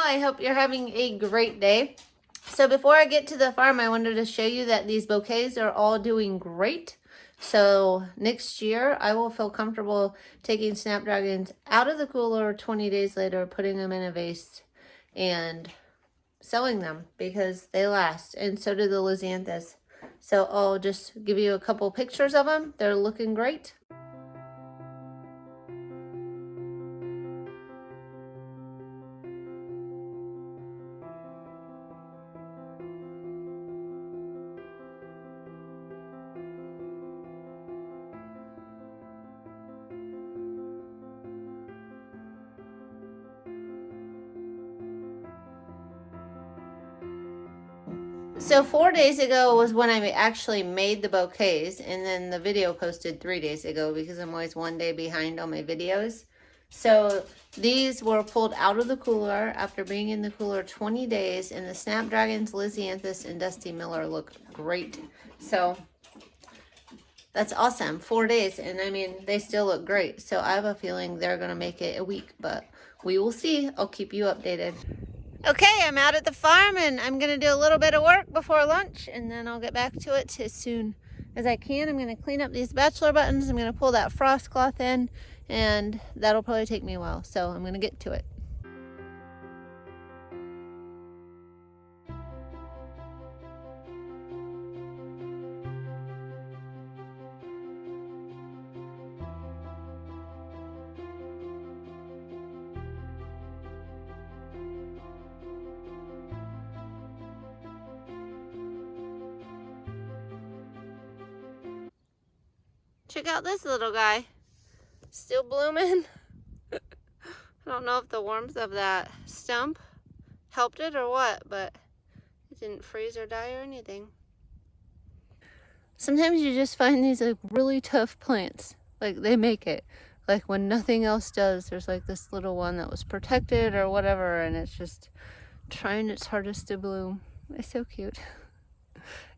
I hope you're having a great day. So before I get to the farm, I wanted to show you that these bouquets are all doing great. So next year, I will feel comfortable taking snapdragons out of the cooler 20 days later, putting them in a vase and sowing them because they last, and so do the lisianthus. So I'll just give you a couple pictures of them. They're looking great. So 4 days ago was when I actually made the bouquets, and then the video posted 3 days ago because I'm always one day behind on my videos. So these were pulled out of the cooler after being in the cooler 20 days, and the snapdragons, lisianthus, and dusty miller look great. So that's awesome. 4 days, and I mean, they still look great. So I have a feeling they're going to make it a week, but we will see. I'll keep you updated. Okay, I'm out at the farm and I'm going to do a little bit of work before lunch, and then I'll get back to it as soon as I can. I'm going to clean up these Bachelor buttons. I'm going to pull that frost cloth in, and that'll probably take me a while. So I'm going to get to it. Check out this little guy. Still blooming. I don't know if the warmth of that stump helped it or what, but it didn't freeze or die or anything. Sometimes you just find these like really tough plants. Like they make it. Like when nothing else does, there's like this little one that was protected or whatever, and it's just trying its hardest to bloom. It's so cute.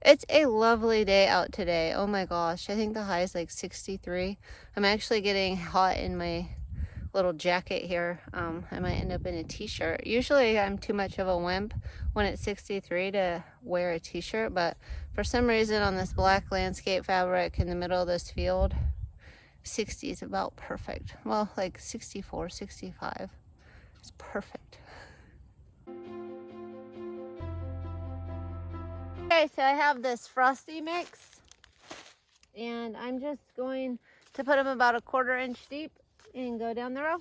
It's a lovely day out today. Oh my gosh, I think the high is like 63. I'm actually getting hot in my little jacket here. I might end up in a t-shirt. Usually I'm too much of a wimp when it's 63 to wear a t-shirt, but for some reason on this black landscape fabric in the middle of this field, 60 is about perfect. Well, like 64, 65. It's perfect. Okay, so I have this frosty mix, and I'm just going to put them about 1/4 inch deep and go down the row.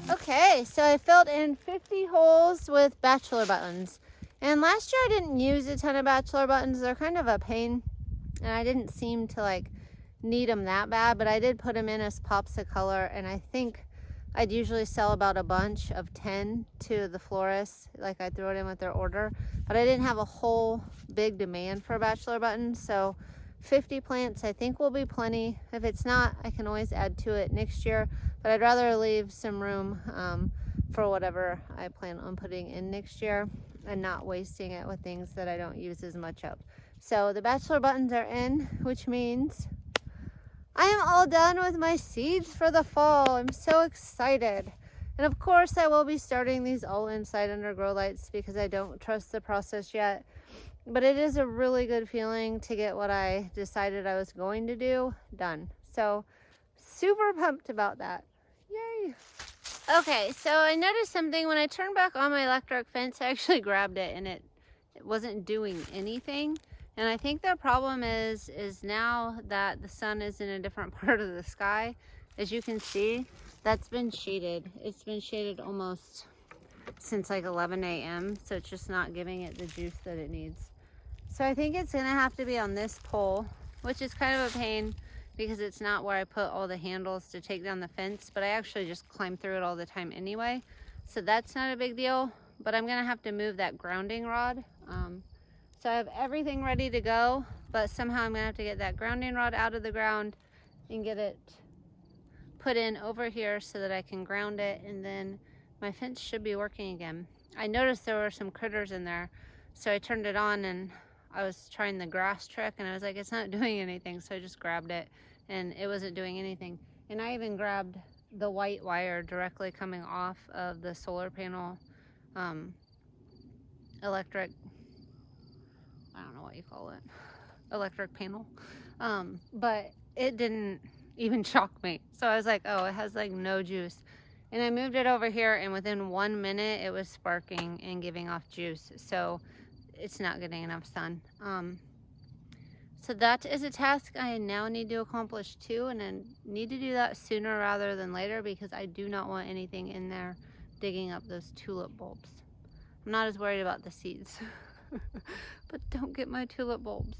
Okay, so I filled in 50 holes with Bachelor buttons, and last year I didn't use a ton of Bachelor buttons. They're kind of a pain, and I didn't seem to like need them that bad, but I did put them in as pops of color, and I think I'd usually sell about a bunch of 10 to the florists. Like I threw it in with their order, but I didn't have a whole big demand for Bachelor buttons, so 50 plants I think will be plenty. If it's not, I can always add to it next year, but I'd rather leave some room for whatever I plan on putting in next year and not wasting it with things that I don't use as much of. So the Bachelor buttons are in, which means I am all done with my seeds for the fall. I'm so excited. And of course I will be starting these all inside under grow lights because I don't trust the process yet. But it is a really good feeling to get what I decided I was going to do done. So super pumped about that. Yay. Okay, so I noticed something when I turned back on my electric fence. I actually grabbed it and it wasn't doing anything. And I think the problem is now that the sun is in a different part of the sky, as you can see, that's been shaded. It's been shaded almost since like 11 a.m. So it's just not giving it the juice that it needs. So I think it's gonna have to be on this pole, which is kind of a pain because it's not where I put all the handles to take down the fence, but I actually just climb through it all the time anyway. So that's not a big deal, but I'm gonna have to move that grounding rod. So I have everything ready to go, but somehow I'm gonna have to get that grounding rod out of the ground and get it put in over here so that I can ground it, and then my fence should be working again. I noticed there were some critters in there, so I turned it on and I was trying the grass trick and I was like, it's not doing anything. So I just grabbed it and it wasn't doing anything. And I even grabbed the white wire directly coming off of the solar panel, electric, I don't know what you call it, electric panel. But it didn't even shock me. So I was like, oh, it has like no juice. And I moved it over here and within 1 minute it was sparking and giving off juice. So it's not getting enough sun. So that is a task I now need to accomplish too, and I need to do that sooner rather than later because I do not want anything in there digging up those tulip bulbs. I'm not as worried about the seeds, but don't get my tulip bulbs.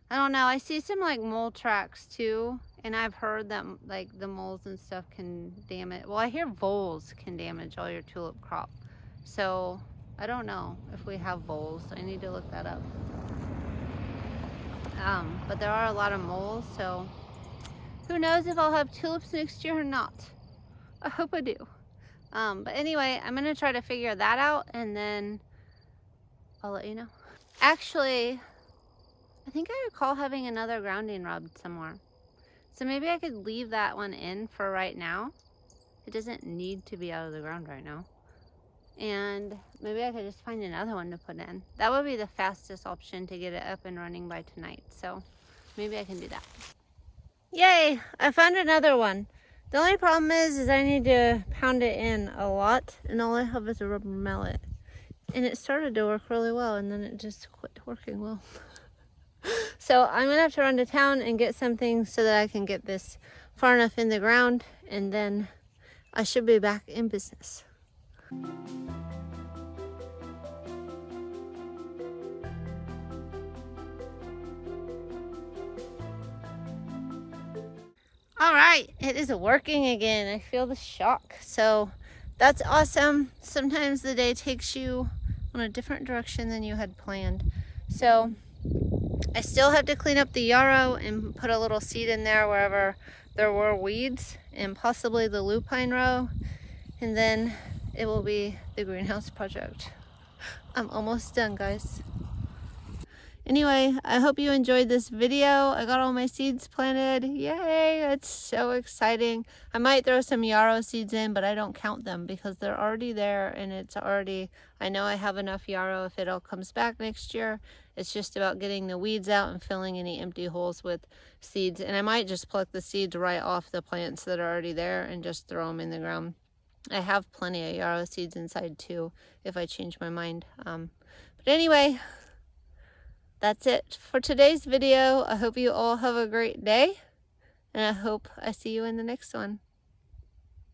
I don't know, I see some like mole tracks too, and I've heard that like the moles and stuff can damage, well, I hear voles can damage all your tulip crop. So I don't know if we have voles. I need to look that up. But there are a lot of moles, so who knows if I'll have tulips next year or not. I hope I do. But anyway, I'm gonna try to figure that out and then I'll let you know. Actually, I think I recall having another grounding rub somewhere. So maybe I could leave that one in for right now. It doesn't need to be out of the ground right now. And maybe I could just find another one to put in. That would be the fastest option to get it up and running by tonight. So maybe I can do that. Yay, I found another one. The only problem is I need to pound it in a lot and all I have is a rubber mallet. And it started to work really well and then it just quit working well. So I'm gonna have to run to town and get something so that I can get this far enough in the ground and then I should be back in business. All right, it is working again. I feel the shock. So that's awesome. Sometimes the day takes you on a different direction than you had planned. So I still have to clean up the yarrow and put a little seed in there wherever there were weeds and possibly the lupine row. And then it will be the greenhouse project. I'm almost done, guys. Anyway, I hope you enjoyed this video. I got all my seeds planted. Yay, it's so exciting. I might throw some yarrow seeds in, but I don't count them because they're already there and it's already, I know I have enough yarrow if it all comes back next year. It's just about getting the weeds out and filling any empty holes with seeds. And I might just pluck the seeds right off the plants that are already there and just throw them in the ground. I have plenty of yarrow seeds inside too if I change my mind. But anyway, that's it for today's video. I hope you all have a great day and I hope I see you in the next one.